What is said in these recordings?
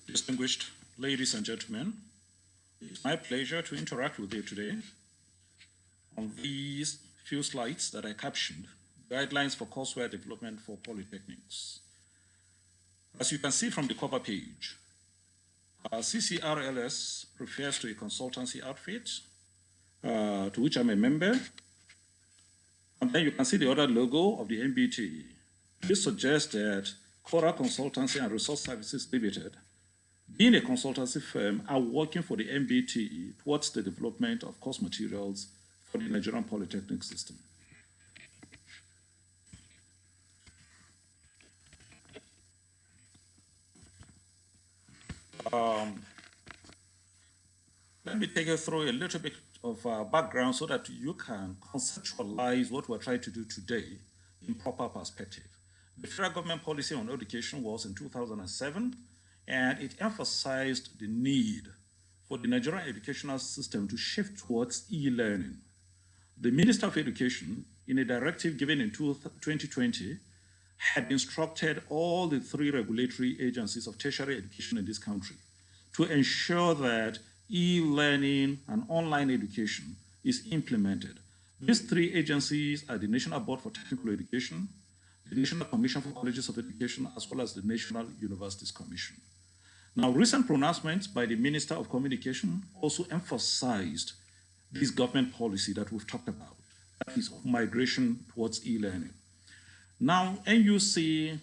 Distinguished ladies and gentlemen, it's my pleasure to interact with you today on these few slides that I captioned, Guidelines for Courseware Development for Polytechnics. As you can see from the cover page, CCRLS refers to a consultancy outfit to which I'm a member. And then you can see the other logo of the NBTE. This suggests that Cora Consultancy and Resource Services Limited, being a consultancy firm, are working for the NBTE towards the development of course materials for the Nigerian Polytechnic system. Let me take you through a little bit of background so that you can conceptualize what we're trying to do today in proper perspective. The federal government policy on education was in 2007, and it emphasized the need for the Nigerian educational system to shift towards e-learning. The Minister of Education, in a directive given in 2020, had instructed all the three regulatory agencies of tertiary education in this country to ensure that e-learning and online education is implemented. These three agencies are the National Board for Technical Education, the National Commission for Colleges of Education, as well as the National Universities Commission. Now, recent pronouncements by the Minister of Communication also emphasized this government policy that we've talked about, that is of migration towards e-learning. Now, NUC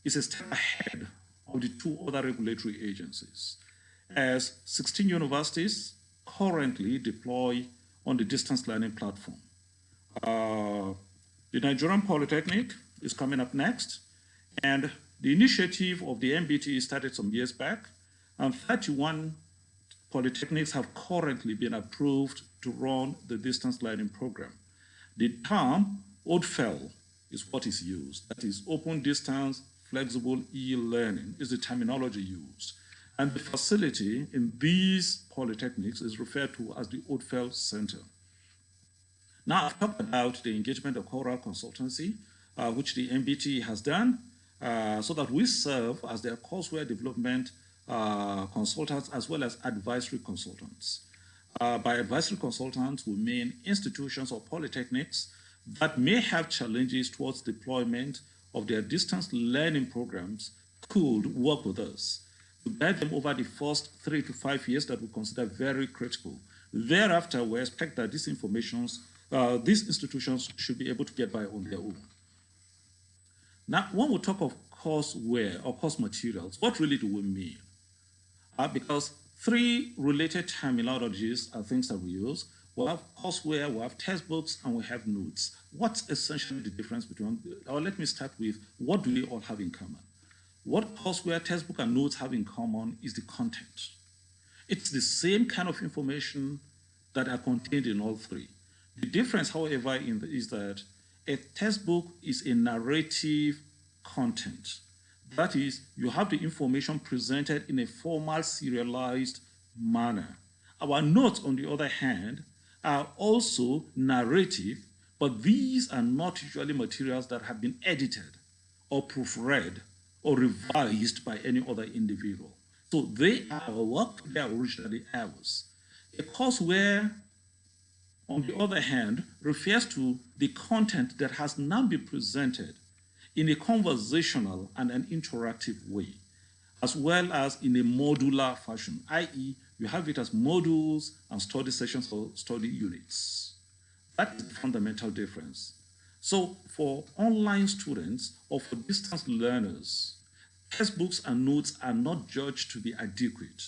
is a step ahead of the two other regulatory agencies, as 16 universities currently deploy on the distance learning platform. The Nigerian Polytechnic is coming up next, and the initiative of the NBTE started some years back, and 31 polytechnics have currently been approved to run the distance learning program. The term ODFEL is what is used. That is open distance flexible e-learning is the terminology used. And the facility in these polytechnics is referred to as the ODFEL Center. Now, I've talked about the engagement of Cora Consultancy, which the NBTE has done, so that we serve as their courseware development consultants as well as advisory consultants. By advisory consultants, we mean institutions or polytechnics that may have challenges towards deployment of their distance learning programs could work with us to guide them over the first 3 to 5 years that we consider very critical. Thereafter, we expect that these institutions should be able to get by on their own. Now, when we talk of courseware or course materials, what really do we mean? Because three related terminologies are things that we use. We have courseware, we have textbooks, and we have notes. What's essentially the difference between, or let me start with, what do they all have in common? What courseware, textbook, and notes have in common is the content. It's the same kind of information that are contained in all three. The difference, however, is that a textbook is a narrative content. That is, you have the information presented in a formal, serialized manner. Our notes, on the other hand, are also narrative, but these are not usually materials that have been edited or proofread or revised by any other individual. So they are our work, they are originally ours. A courseware, on the other hand, refers to the content that has now been presented in a conversational and an interactive way, as well as in a modular fashion, i.e., you have it as modules and study sessions or study units. That is the fundamental difference. So for online students or for distance learners, textbooks and notes are not judged to be adequate,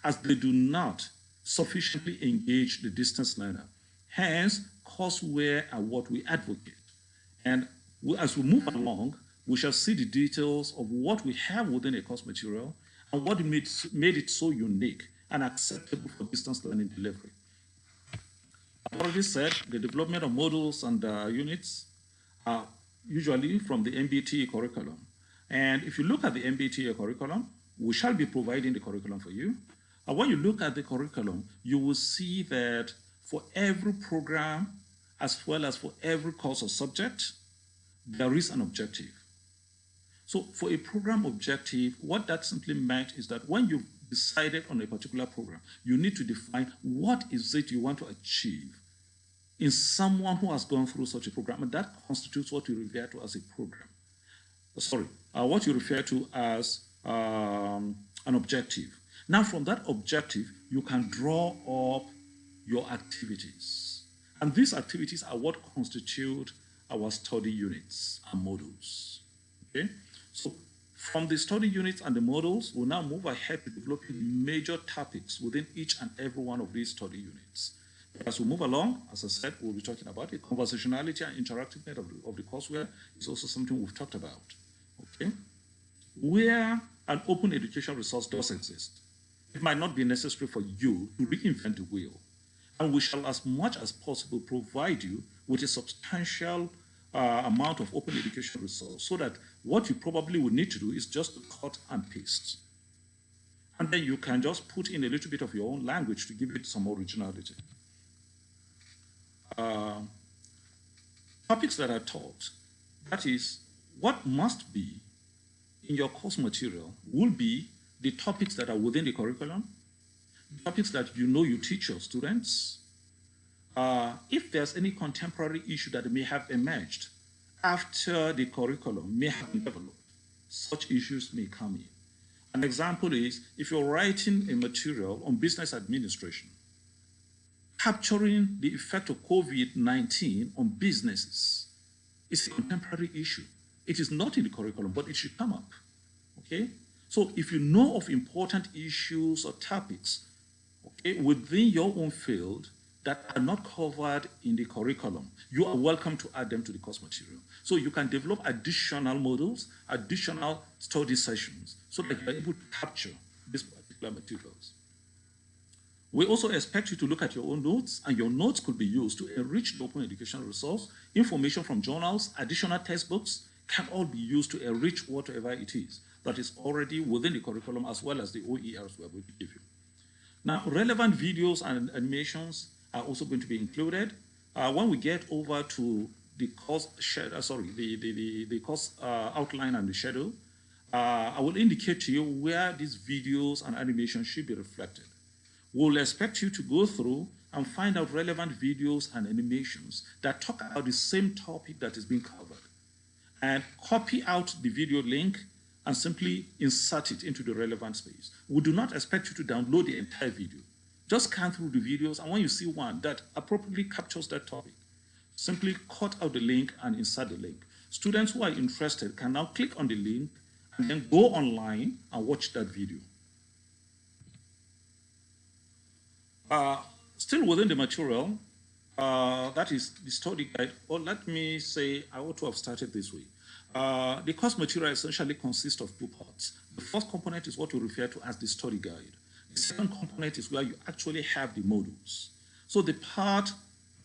as they do not sufficiently engage the distance learner. Hence, courseware are what we advocate. And as we move along, we shall see the details of what we have within a course material and what made it so unique and acceptable for distance learning delivery. I've already said the development of modules and units are usually from the NBTE curriculum. And if you look at the NBTE curriculum, we shall be providing the curriculum for you. And when you look at the curriculum, you will see that for every program, as well as for every course or subject, there is an objective. So for a program objective, what that simply meant is that when you've decided on a particular program, you need to define what is it you want to achieve in someone who has gone through such a program, and that constitutes what you refer to as a program. What you refer to as an objective. Now, from that objective, you can draw up your activities. And these activities are what constitute our study units and modules. Okay? So, from the study units and the models, we'll now move ahead to developing major topics within each and every one of these study units. As we move along, as I said, we'll be talking about it. Conversationality and interactiveness of the courseware is also something we've talked about. Okay? Where an open education resource does exist, it might not be necessary for you to reinvent the wheel. And we shall, as much as possible, provide you with a substantial amount of open education resource so that what you probably would need to do is just to cut and paste. And then you can just put in a little bit of your own language to give it some originality. Topics that are taught, that is, what must be in your course material will be the topics that are within the curriculum, the topics that you know you teach your students. If there's any contemporary issue that may have emerged after the curriculum may have been developed, such issues may come in. An example is if you're writing a material on business administration, capturing the effect of COVID-19 on businesses is a contemporary issue. It is not in the curriculum, but it should come up. Okay? So if you know of important issues or topics, okay, within your own field that are not covered in the curriculum, you are welcome to add them to the course material. So you can develop additional modules, additional study sessions, so that you're able to capture these particular materials. We also expect you to look at your own notes, and your notes could be used to enrich the open educational resource. Information from journals, additional textbooks can all be used to enrich whatever it is that is already within the curriculum, as well as the OERs we are going to give you. Now, relevant videos and animations are also going to be included. When we get over to the course, the course outline and the schedule, I will indicate to you where these videos and animations should be reflected. We'll expect you to go through and find out relevant videos and animations that talk about the same topic that is being covered, and copy out the video link and simply insert it into the relevant space. We do not expect you to download the entire video. Just scan through the videos, and when you see one that appropriately captures that topic, simply cut out the link and insert the link. Students who are interested can now click on the link and then go online and watch that video. Still within the material, that is the study guide, or let me say, I ought to have started this way. The course material essentially consists of two parts. The first component is what we refer to as the study guide. The second component is where you actually have the modules. So the part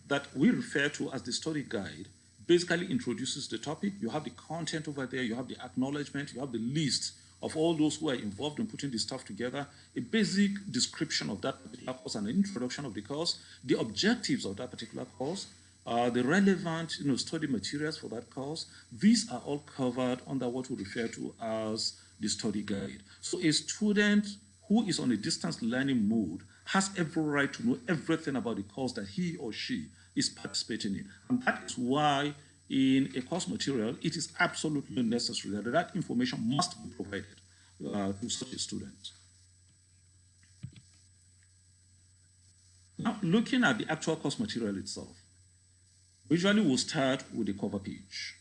that we refer to as the study guide basically introduces the topic. You have the content over there, you have the acknowledgement, you have the list of all those who are involved in putting this stuff together, a basic description of that particular course and an introduction of the course, the objectives of that particular course, the relevant study materials for that course. These are all covered under what we refer to as the study guide. So a student who is on a distance learning mode has every right to know everything about the course that he or she is participating in. And that is why in a course material, it is absolutely necessary that that information must be provided to such a student. Now, looking at the actual course material itself, usually we'll start with the cover page.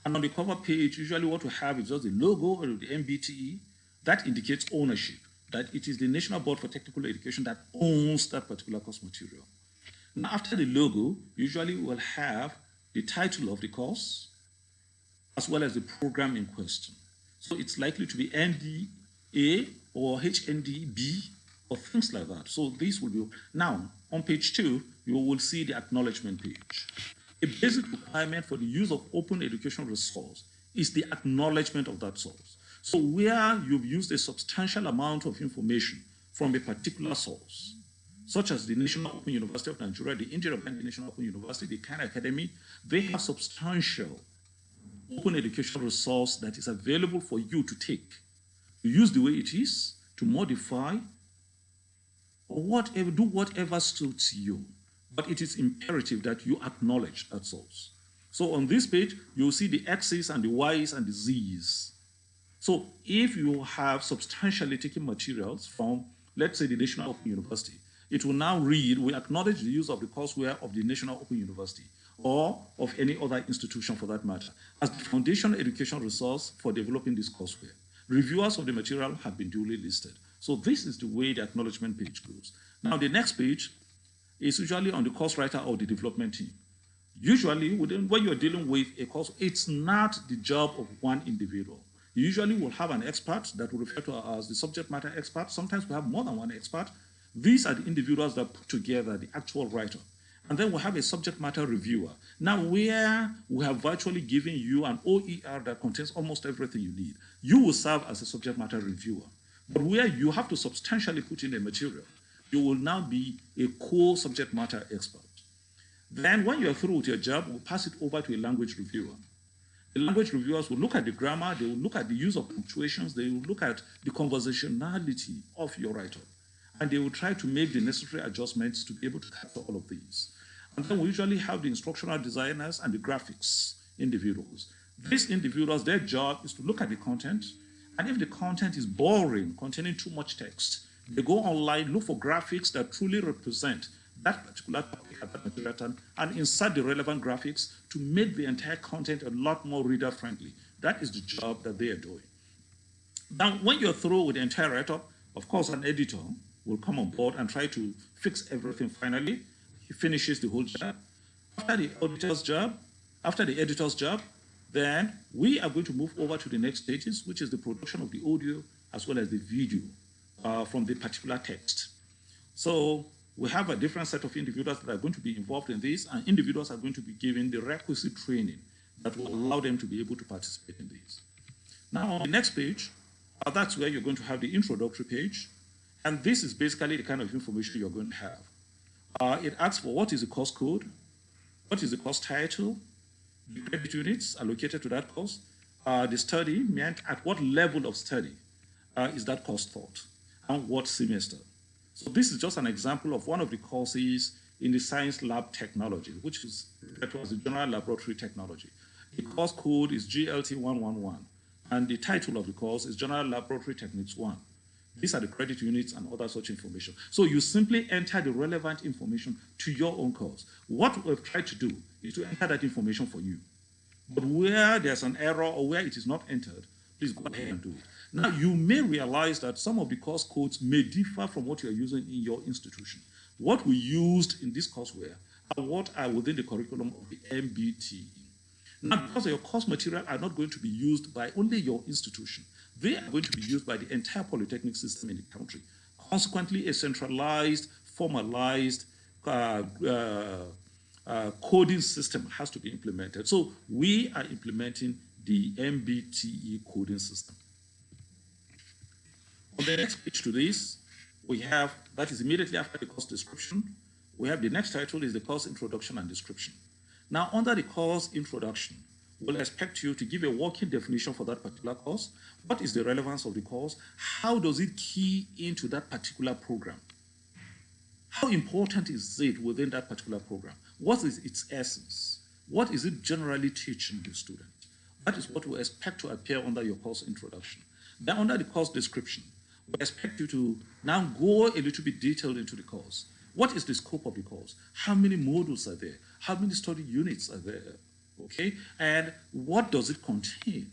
And on the cover page, usually what we have is just the logo or the NBTE that indicates ownership, that it is the National Board for Technical Education that owns that particular course material. Now, after the logo, usually we'll have the title of the course, as well as the program in question. So it's likely to be NDA or HNDB or things like that. So this will be, now on page 2, you will see the acknowledgement page. A basic requirement for the use of open educational resource is the acknowledgement of that source. So where you've used a substantial amount of information from a particular source, such as the National Open University of Nigeria, the Indian National Open University, the Khan Academy, they have substantial open educational resource that is available for you to take, to use the way it is, to modify, or whatever, do whatever suits you. But it is imperative that you acknowledge that source. So on this page, you'll see the X's and the Y's and the Z's. So if you have substantially taken materials from, let's say, the National Open University, it will now read, we acknowledge the use of the courseware of the National Open University or of any other institution for that matter as the foundation education resource for developing this courseware. Reviewers of the material have been duly listed. So this is the way the acknowledgement page goes. Now the next page is usually on the course writer or the development team. Usually, when you're dealing with a course, it's not the job of one individual. You usually will have an expert that we refer to as the subject matter expert. Sometimes we have more than one expert. These are the individuals that put together the actual writer. And then we have a subject matter reviewer. Now, where we have virtually given you an OER that contains almost everything you need, you will serve as a subject matter reviewer. But where you have to substantially put in a material, you will now be a core subject matter expert. Then when you're through with your job, we'll pass it over to a language reviewer. The language reviewers will look at the grammar, they will look at the use of punctuations, they will look at the conversationality of your write-up, and they will try to make the necessary adjustments to be able to capture all of these. And then we usually have the instructional designers and the graphics individuals. These individuals, their job is to look at the content, and if the content is boring, containing too much text, they go online, look for graphics that truly represent that particular topic at that particular time, and insert the relevant graphics to make the entire content a lot more reader-friendly. That is the job that they are doing. Now, when you're through with the entire write-up, of course, an editor will come on board and try to fix everything finally. He finishes the whole job. After the editor's job, then we are going to move over to the next stages, which is the production of the audio as well as the video from the particular text. So we have a different set of individuals that are going to be involved in this, and individuals are going to be given the requisite training that will allow them to be able to participate in this. Now, on the next page, that's where you're going to have the introductory page, and this is basically the kind of information you're going to have. It asks for what is the course code, what is the course title, the credit units allocated to that course, the study meant at what level of study is that course taught, and what semester. So this is just an example of one of the courses in the science lab technology, which is referred to as the general laboratory technology. The course code is GLT111, and the title of the course is General Laboratory Techniques 1. These are the credit units and other such information. So you simply enter the relevant information to your own course. What we've tried to do is to enter that information for you. But where there's an error or where it is not entered, please go ahead and do it. Now, you may realize that some of the course codes may differ from what you're using in your institution. What we used in this courseware are what are within the curriculum of the NBTE. Now, because your course material are not going to be used by only your institution, they are going to be used by the entire polytechnic system in the country. Consequently, a centralized, formalized coding system has to be implemented. So we are implementing the NBTE coding system. On the next page to this, we have, that is immediately after the course description, we have the next title is the course introduction and description. Now, under the course introduction, we'll expect you to give a working definition for that particular course. What is the relevance of the course? How does it key into that particular program? How important is it within that particular program? What is its essence? What is it generally teaching the student? That is what we expect to appear under your course introduction. Then under the course description, we expect you to now go a little bit detailed into the course. What is the scope of the course? How many modules are there? How many study units are there? Okay, and what does it contain?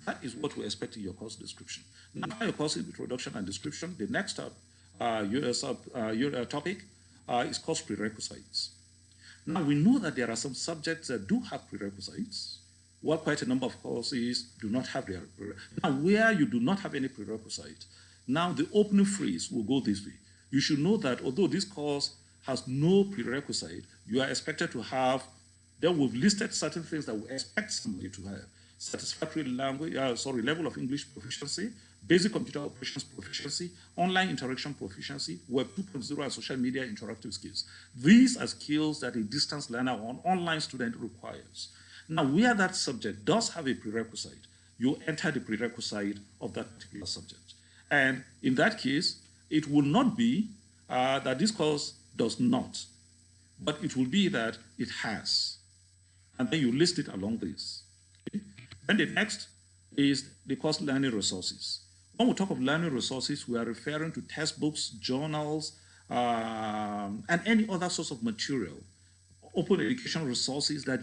That is what we expect in your course description. Now, your course introduction and description, the next topic is course prerequisites. Now, we know that there are some subjects that do have prerequisites, while quite a number of courses do not have their prerequisites. Now, where you do not have any prerequisite, now the opening phrase will go this way. You should know that although this course has no prerequisite, you are expected to have, then we've listed certain things that we expect somebody to have. Satisfactory level of English proficiency, basic computer operations proficiency, online interaction proficiency, Web 2.0 and social media interactive skills. These are skills that a distance learner or an online student requires. Now, where that subject does have a prerequisite, you enter the prerequisite of that particular subject. And in that case, it will not be that this course does not, but it will be that it has. And then you list it along this. Okay? Then the next is the course learning resources. When we talk of learning resources, we are referring to textbooks, journals, and any other source of material, open education resources that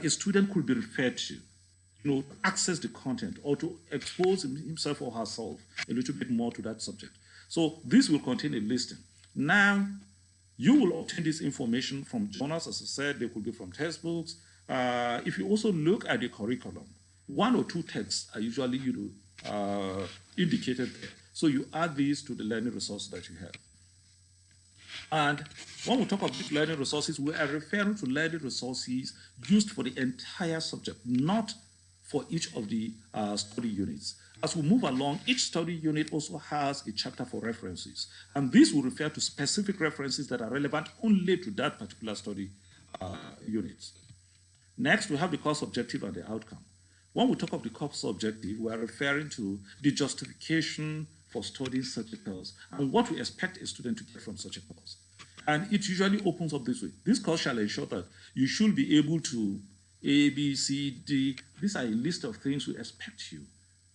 a student could be referred to, to access the content or to expose himself or herself a little bit more to that subject. So this will contain a listing. Now, you will obtain this information from journals, as I said, they could be from textbooks. If you also look at the curriculum, one or two texts are usually indicated there. So you add these to the learning resources that you have. And when we talk about learning resources, we are referring to learning resources used for the entire subject, not for each of the study units. As we move along, each study unit also has a chapter for references. And this will refer to specific references that are relevant only to that particular study unit. Next, we have the course objective and the outcome. When we talk of the course objective, we are referring to the justification for studying such a course and what we expect a student to get from such a course. And it usually opens up this way. This course shall ensure that you should be able to A, B, C, D. These are a list of things we expect you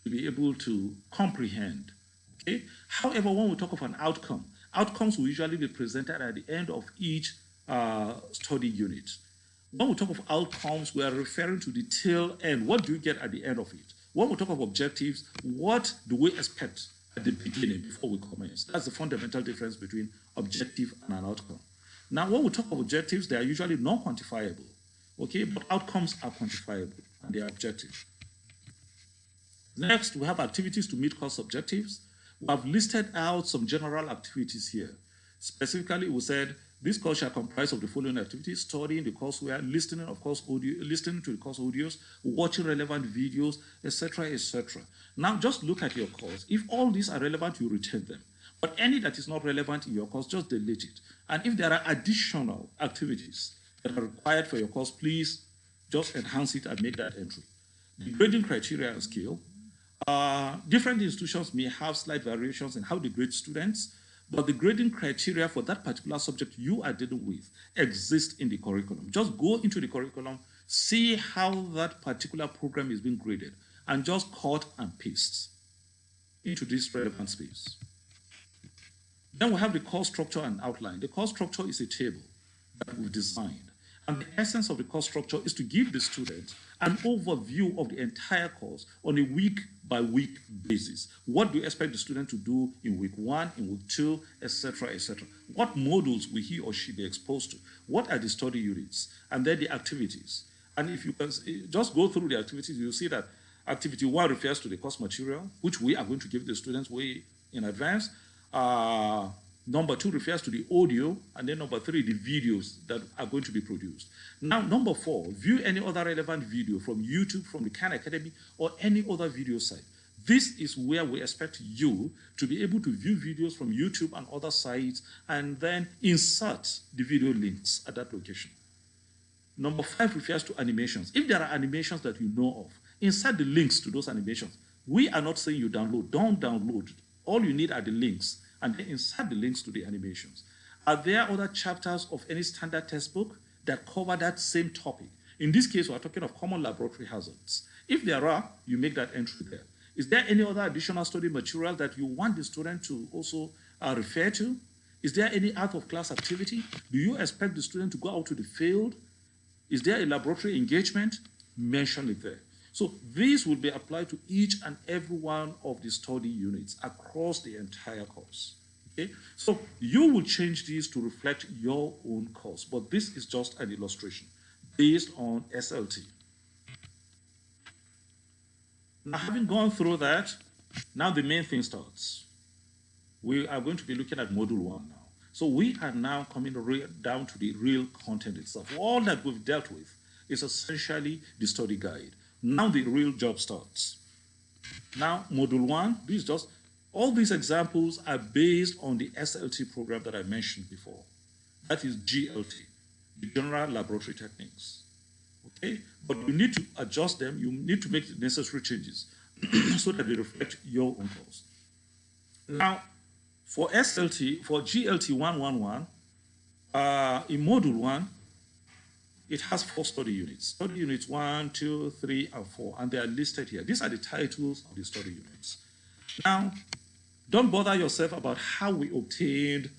to be able to comprehend. Okay? However, when we talk of an outcome, outcomes will usually be presented at the end of each study unit. When we talk of outcomes, we are referring to the tail end. What do you get at the end of it? When we talk of objectives, what do we expect at the beginning before we commence? That's the fundamental difference between objective and an outcome. Now, when we talk of objectives, they are usually non-quantifiable, okay? But outcomes are quantifiable and they are objective. Next, we have activities to meet course objectives. We have listed out some general activities here. Specifically, we said this course shall comprise of the following activities: studying the courseware, listening to the course audios, watching relevant videos, etc., etc. Now, just look at your course. If all these are relevant, you retain them. But any that is not relevant in your course, just delete it. And if there are additional activities that are required for your course, please just enhance it and make that entry. The grading criteria and scale. Different institutions may have slight variations in how they grade students, but the grading criteria for that particular subject you are dealing with exist in the curriculum. Just go into the curriculum, see how that particular program is being graded, and just cut and paste into this relevant space. Then we have the course structure and outline. The course structure is a table that we've designed. And the essence of the course structure is to give the student an overview of the entire course on a week-by-week basis. What do you expect the student to do in week 1, in week 2, etc., etc.? What modules will he or she be exposed to? What are the study units? And then the activities. And if you can just go through the activities, you'll see that activity 1 refers to the course material, which we are going to give the students way in advance. Number 2 refers to the audio, and then number 3, the videos that are going to be produced. Now, number 4, view any other relevant video from YouTube, from the Khan Academy, or any other video site. This is where we expect you to be able to view videos from YouTube and other sites, and then insert the video links at that location. Number 5 refers to animations. If there are animations that you know of, insert the links to those animations. We are not saying you download. Don't download. All you need are the links, and then insert the links to the animations. Are there other chapters of any standard textbook that cover that same topic? In this case, we're talking of common laboratory hazards. If there are, you make that entry there. Is there any other additional study material that you want the student to also refer to? Is there any out of class activity? Do you expect the student to go out to the field? Is there a laboratory engagement? Mention it there. So these will be applied to each and every one of the study units across the entire course. Okay? So you will change these to reflect your own course, but this is just an illustration based on SLT. Now, having gone through that, now the main thing starts. We are going to be looking at Module 1 now. So we are now coming down to the real content itself. All that we've dealt with is essentially the study guide. Now the real job starts. Now, Module 1, this is just, all these examples are based on the SLT program that I mentioned before. That is GLT, the General Laboratory Techniques. okay? But you need to adjust them. You need to make the necessary changes so that they reflect your own course. Now, for SLT, for GLT 111, in Module 1, it has 4 study units. Study units 1, 2, 3, and 4, and they are listed here. These are the titles of the study units. Now, don't bother yourself about how we obtained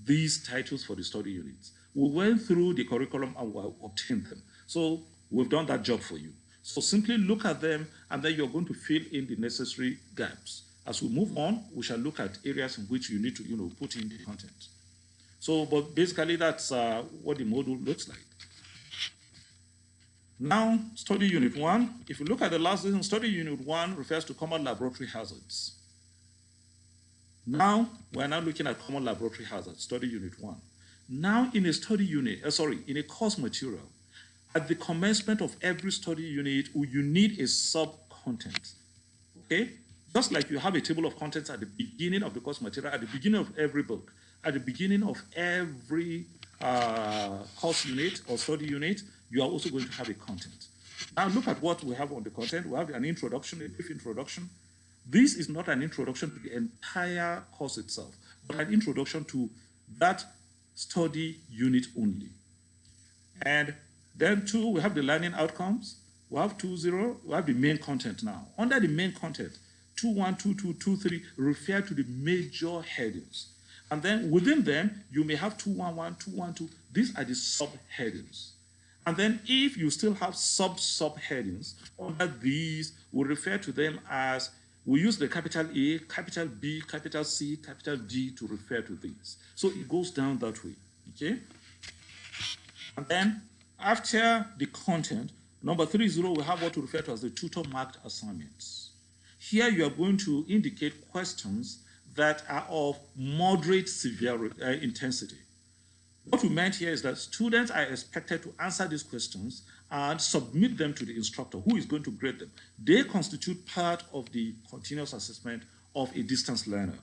these titles for the study units. We went through the curriculum and we obtained them. So we've done that job for you. So simply look at them, and then you're going to fill in the necessary gaps. As we move on, we shall look at areas in which you need to, put in the content. So, but basically that's what the module looks like. Now, study unit 1. If you look at the last lesson, study unit 1 refers to common laboratory hazards. Now, we're now looking at common laboratory hazards, study unit 1. Now, in a study unit, in a course material, at the commencement of every study unit, you need a sub-content, okay? Just like you have a table of contents at the beginning of the course material, at the beginning of every book, at the beginning of every course unit or study unit, you are also going to have a content. Now look at what we have on the content. We have an introduction, a brief introduction. This is not an introduction to the entire course itself, but an introduction to that study unit only. And then 2, we have the learning outcomes. We have 2.0, we have the main content now. Under the main content, 2.1, 2.2, 2.3 refer to the major headings. And then within them, you may have 2.1.1, 2.1.2. These are the subheadings. And then if you still have subheadings, under these, we refer to them as, we use the capital A, capital B, capital C, capital D to refer to these. So it goes down that way, okay? And then after the content, number 3.0, we have what we refer to as the tutor-marked assignments. Here you are going to indicate questions that are of moderate intensity. What we meant here is that students are expected to answer these questions and submit them to the instructor, who is going to grade them. They constitute part of the continuous assessment of a distance learner.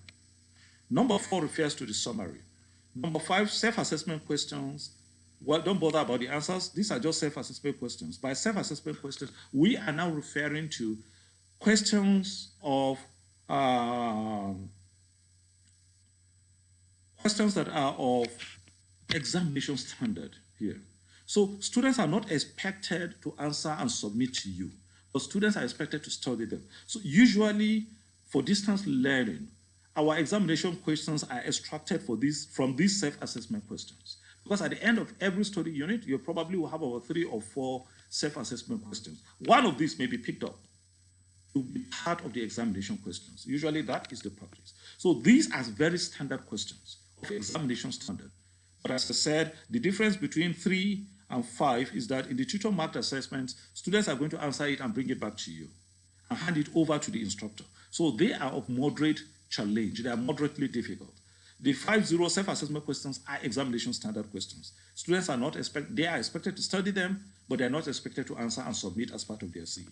Number 4 refers to the summary. Number 5, self-assessment questions. Well, don't bother about the answers. These are just self-assessment questions. By self-assessment questions, we are now referring to questions of questions that are of examination standard here. So students are not expected to answer and submit to you, but students are expected to study them. So usually for distance learning, our examination questions are extracted from these self-assessment questions. Because at the end of every study unit, you probably will have about 3 or 4 self-assessment questions. One of these may be picked up to be part of the examination questions. Usually that is the practice. So these are very standard questions of examination standard. But as I said, the difference between 3 and 5 is that in the tutor-marked assessments, students are going to answer it and bring it back to you and hand it over to the instructor. So they are of moderate challenge. They are moderately difficult. The 5.0 self-assessment questions are examination standard questions. Students are not they are expected to study them, but they are not expected to answer and submit as part of their CE.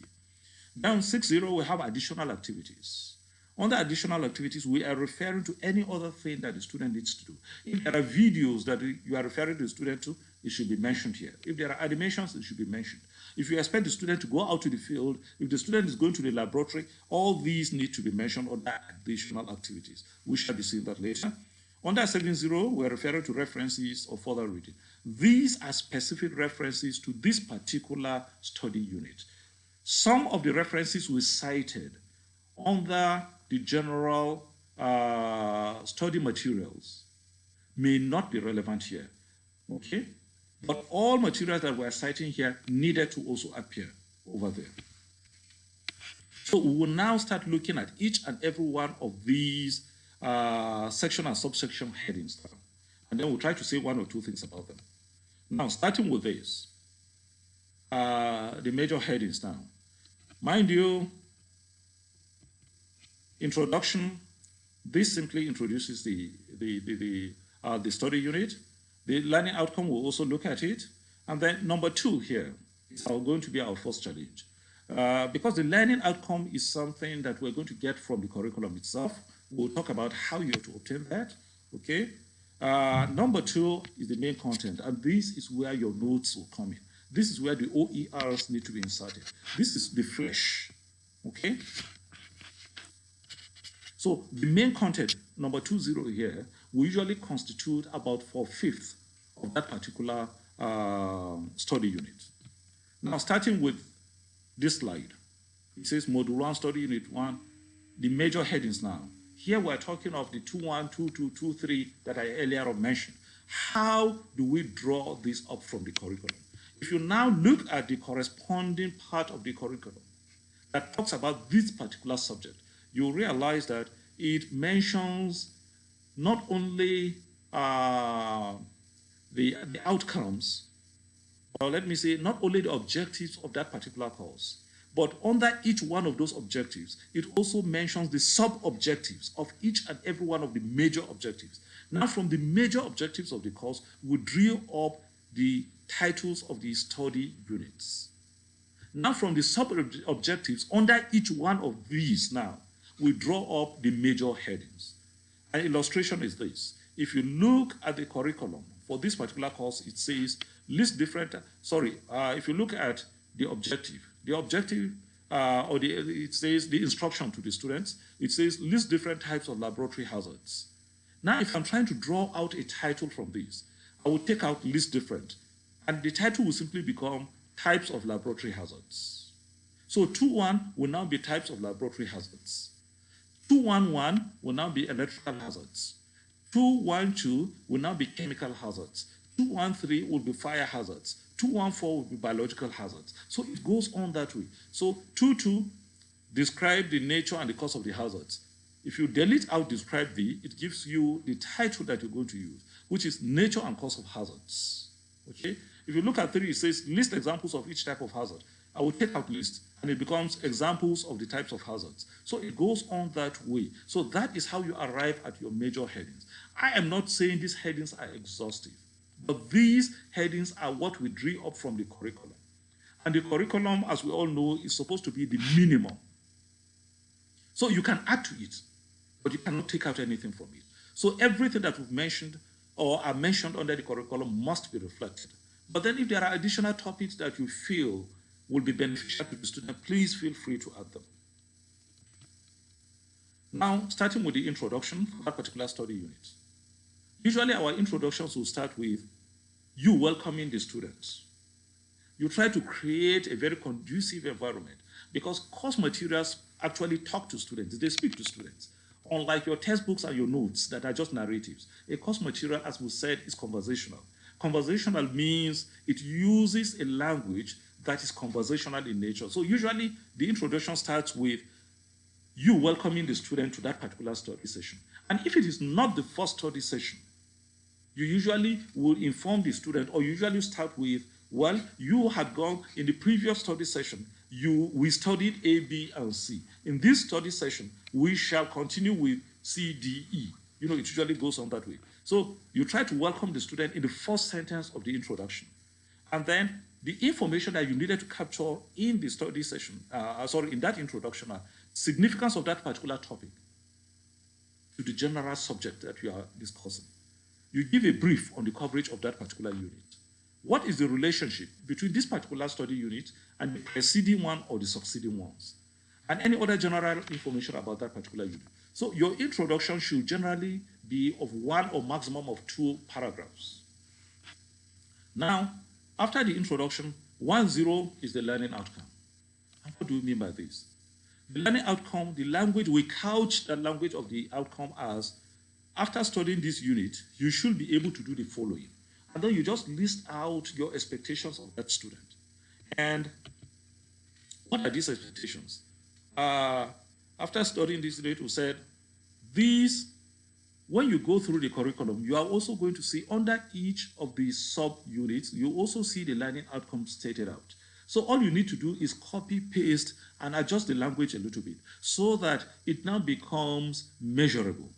Then 6.0, we have additional activities. Under additional activities, we are referring to any other thing that the student needs to do. If there are videos that you are referring the student to, it should be mentioned here. If there are animations, it should be mentioned. If you expect the student to go out to the field, if the student is going to the laboratory, all these need to be mentioned under additional activities. We shall be seeing that later. Under 7.0, we are referring to references or further reading. These are specific references to this particular study unit. Some of the references we cited under the general study materials may not be relevant here, okay? But all materials that we're citing here needed to also appear over there. So we will now start looking at each and every one of these section and subsection headings now. And then we'll try to say 1 or 2 things about them. Now, starting with this, the major headings now. Mind you, introduction, this simply introduces the study unit. The learning outcome, we'll also look at it. And then number 2 here is going to be our first challenge. Because the learning outcome is something that we're going to get from the curriculum itself. We'll talk about how you have to obtain that, okay? Number 2 is the main content, and this is where your notes will come in. This is where the OERs need to be inserted. This is the flesh, okay? So the main content, number 20 here, will usually constitute about 4/5 of that particular study unit. Now, starting with this slide, it says Module 1, Study Unit 1, the major headings now. Here we're talking of the 2.1, 2.2, 2.3 that I earlier mentioned. How do we draw this up from the curriculum? If you now look at the corresponding part of the curriculum that talks about this particular subject, you'll realize that it mentions not only the outcomes, or let me say, not only the objectives of that particular course, but under each one of those objectives, it also mentions the sub-objectives of each and every one of the major objectives. Now, from the major objectives of the course, we drill up the titles of the study units. Now, from the sub-objectives, under each one of these now, we draw up the major headings. An illustration is this. If you look at the curriculum for this particular course, it says list different, if you look at the objective, it says the instruction to the students, it says list different types of laboratory hazards. Now, if I'm trying to draw out a title from this, I will take out list different, and the title will simply become types of laboratory hazards. So 2.1 will now be types of laboratory hazards. 2.1.1 will now be electrical hazards. 2.1.2 will now be chemical hazards. 2.1.3 will be fire hazards. 2.1.4 will be biological hazards. So it goes on that way. So 2.2 describe the nature and the cause of the hazards. If you delete out describe the, it gives you the title that you're going to use, which is nature and cause of hazards. Okay? If you look at 3, it says list examples of each type of hazard. I will take out list, and it becomes examples of the types of hazards. So it goes on that way. So that is how you arrive at your major headings. I am not saying these headings are exhaustive, but these headings are what we drew up from the curriculum. And the curriculum, as we all know, is supposed to be the minimum. So you can add to it, but you cannot take out anything from it. So everything that we've mentioned or are mentioned under the curriculum must be reflected. But then if there are additional topics that you feel will be beneficial to the student, please feel free to add them. Now, starting with the introduction for that particular study unit. Usually our introductions will start with you welcoming the students. You try to create a very conducive environment because course materials actually talk to students, they speak to students. Unlike your textbooks and your notes that are just narratives, a course material, as we said, is conversational. Conversational means it uses a language that is conversational in nature. So usually the introduction starts with you welcoming the student to that particular study session. And if it is not the first study session, you usually will inform the student, or usually start with, well, you had gone in the previous study session, we studied A, B, and C. In this study session, we shall continue with C, D, E. You know, it usually goes on that way. So you try to welcome the student in the first sentence of the introduction. And then the information that you needed to capture in the study session, in that introduction, significance of that particular topic to the general subject that you are discussing. You give a brief on the coverage of that particular unit. What is the relationship between this particular study unit and the preceding one or the succeeding ones? And any other general information about that particular unit. So your introduction should generally be of 1 or maximum of 2 paragraphs. Now, after the introduction, 1.0 is the learning outcome. And what do we mean by this? The learning outcome, the language, we couch the language of the outcome as, after studying this unit, you should be able to do the following. And then you just list out your expectations of that student. And what are these expectations? After studying this unit, we said, when you go through the curriculum, you are also going to see under each of the sub-units, you also see the learning outcomes stated out. So all you need to do is copy, paste, and adjust the language a little bit so that it now becomes measurable.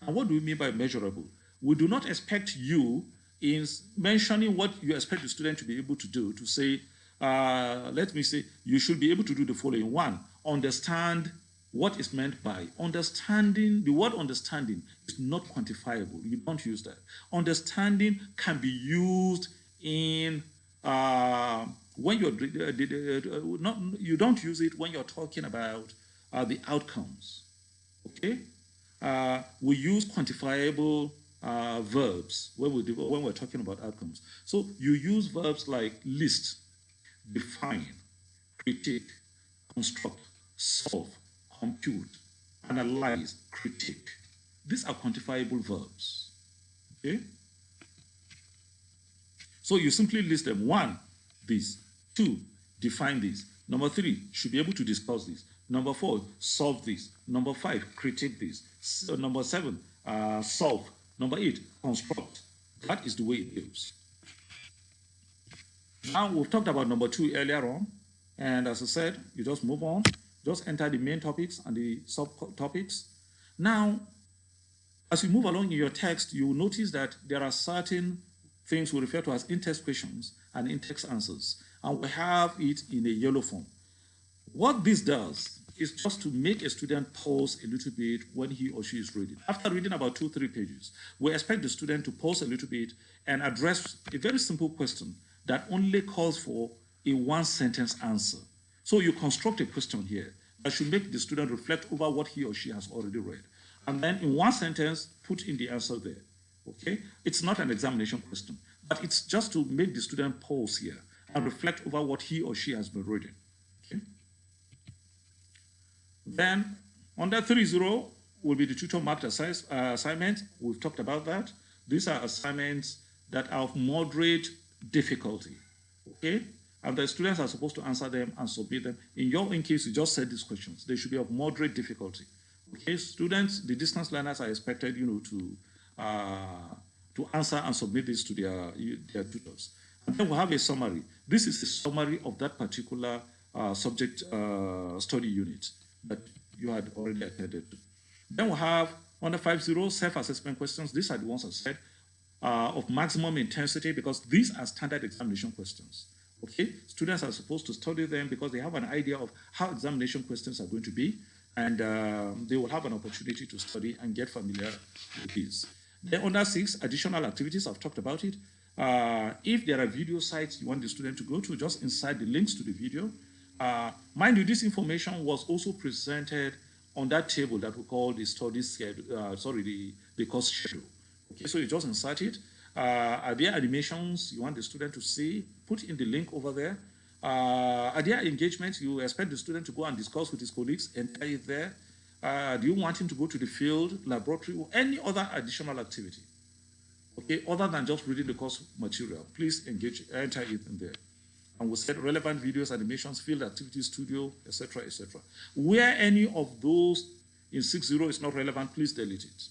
And what do we mean by measurable? We do not expect you, in mentioning what you expect the student to be able to do, to say, let me say, you should be able to do the following. 1, understand what is meant by. Understanding, the word understanding is not quantifiable. You don't use that. Understanding can be used in when you're not, you don't use it when you're talking about the outcomes. Okay, we use quantifiable verbs when we're talking about outcomes. So you use verbs like list, define, critique, construct, solve, compute, analyze, critique. These are quantifiable verbs. Okay? So you simply list them. One, this. Two, define this. Number three, should be able to discuss this. Number four, solve this. Number five, critique this. Number seven, solve. Number eight, construct. That is the way it goes. Now, we've talked about number two earlier on. And as I said, you just move on. Just enter the main topics and the subtopics. Now, as you move along in your text, you will notice that there are certain things we refer to as in-text questions and in-text answers. And we have it in a yellow form. What this does is just to make a student pause a little bit when he or she is reading. After reading about 2-3 pages, we expect the student to pause a little bit and address a very simple question that only calls for a one-sentence answer. So you construct a question here that should make the student reflect over what he or she has already read. And then in one sentence, put in the answer there. Okay? It's not an examination question, but it's just to make the student pause here and reflect over what he or she has been reading. Okay? Then under 3.0 will be the tutor marked assignment. We've talked about that. These are assignments that are of moderate difficulty. Okay? And the students are supposed to answer them and submit them. In your own case, you just said these questions. They should be of moderate difficulty. Okay, students, the distance learners are expected, to answer and submit this to their tutors. And then we'll have a summary. This is a summary of that particular subject study unit that you had already attended to. Then we'll have under 5.0 self-assessment questions. These are the ones I said of maximum intensity because these are standard examination questions. Okay, students are supposed to study them because they have an idea of how examination questions are going to be. And they will have an opportunity to study and get familiar with this. Then under 6, additional activities, I've talked about it. If there are video sites you want the student to go to, just inside the links to the video. Mind you, this information was also presented on that table that we call the study schedule, the course schedule. Okay, so you just insert it. Are there animations you want the student to see? Put in the link over there. Are there engagements you expect the student to go and discuss with his colleagues? Enter it there. Do you want him to go to the field, laboratory, or any other additional activity? Okay, other than just reading the course material, please enter it in there. And we'll set relevant videos, animations, field activities, studio, etc., etc. Where any of those in 6.0 is not relevant, please delete it.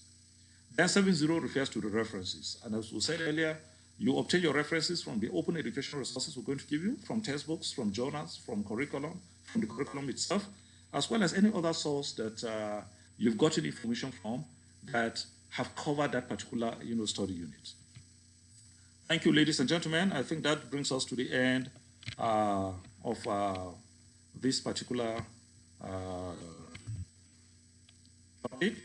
Then 7.0 refers to the references. And as we said earlier, you obtain your references from the open educational resources we're going to give you, from textbooks, from journals, from curriculum, from the curriculum itself, as well as any other source that you've gotten information from that have covered that particular study unit. Thank you, ladies and gentlemen. I think that brings us to the end of this particular topic.